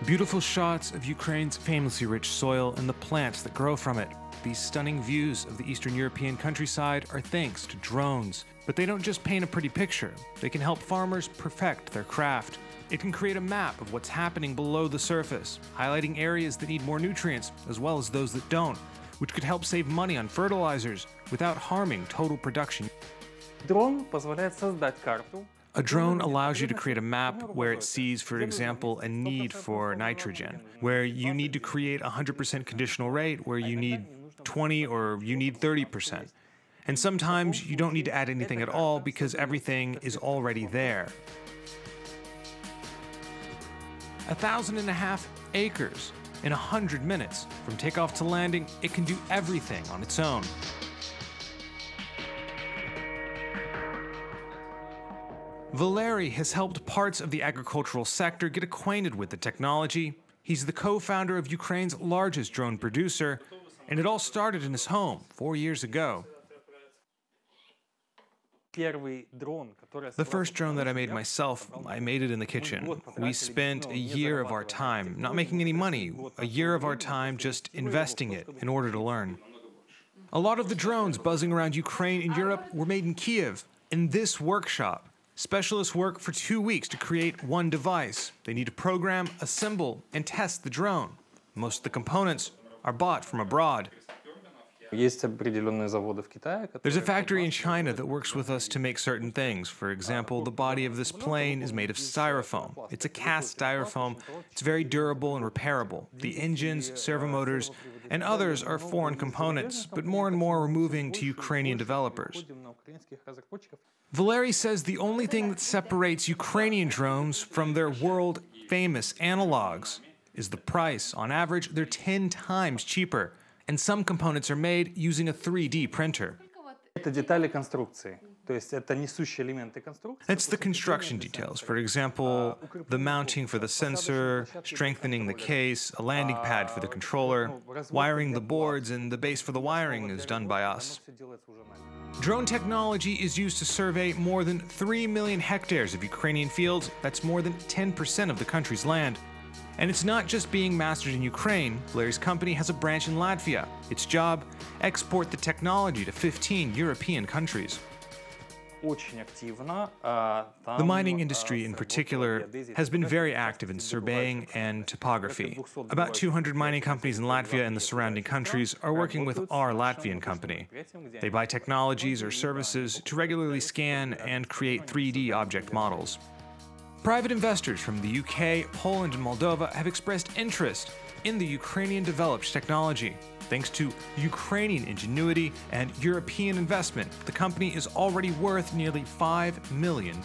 Beautiful shots of Ukraine's famously rich soil and the plants that grow from it. These stunning views of the Eastern European countryside are thanks to drones. But they don't just paint a pretty picture. They can help farmers perfect their craft. It can create a map of what's happening below the surface, highlighting areas that need more nutrients as well as those that don't, which could help save money on fertilizers without harming total production. A drone allows you to create a map where it sees, for example, a need for nitrogen, where you need to create a 100% conditional rate, where you need 20 or you need 30%. And sometimes you don't need to add anything at all because everything is already there. 1,500 acres in 100 minutes. From takeoff to landing, it can do everything on its own. Valery has helped parts of the agricultural sector get acquainted with the technology. He's the co-founder of Ukraine's largest drone producer, and it all started in his home 4 years ago. The first drone that I made myself, I made it in the kitchen. We spent a year of our time not making any money, a year of our time just investing it in order to learn. A lot of the drones buzzing around Ukraine and Europe were made in Kiev, in this workshop. Specialists work for 2 weeks to create one device. They need to program, assemble, and test the drone. Most of the components are bought from abroad. There's a factory in China that works with us to make certain things. For example, the body of this plane is made of styrofoam. It's a cast styrofoam. It's very durable and repairable. The engines, servo motors, and others are foreign components, but more and more are moving to Ukrainian developers. Valery says the only thing that separates Ukrainian drones from their world-famous analogs is the price. On average, they're 10 times cheaper. And some components are made using a 3D printer. It's the construction details. For example, the mounting for the sensor, strengthening the case, a landing pad for the controller, wiring the boards, and the base for the wiring is done by us. Drone technology is used to survey more than 3 million hectares of Ukrainian fields. That's more than 10% of the country's land. And it's not just being mastered in Ukraine. Valery's company has a branch in Latvia. Its job, export the technology to 15 European countries. The mining industry in particular has been very active in surveying and topography. About 200 mining companies in Latvia and the surrounding countries are working with our Latvian company. They buy technologies or services to regularly scan and create 3D object models. Private investors from the UK, Poland, and Moldova have expressed interest in the Ukrainian-developed technology. Thanks to Ukrainian ingenuity and European investment, the company is already worth nearly $5 million.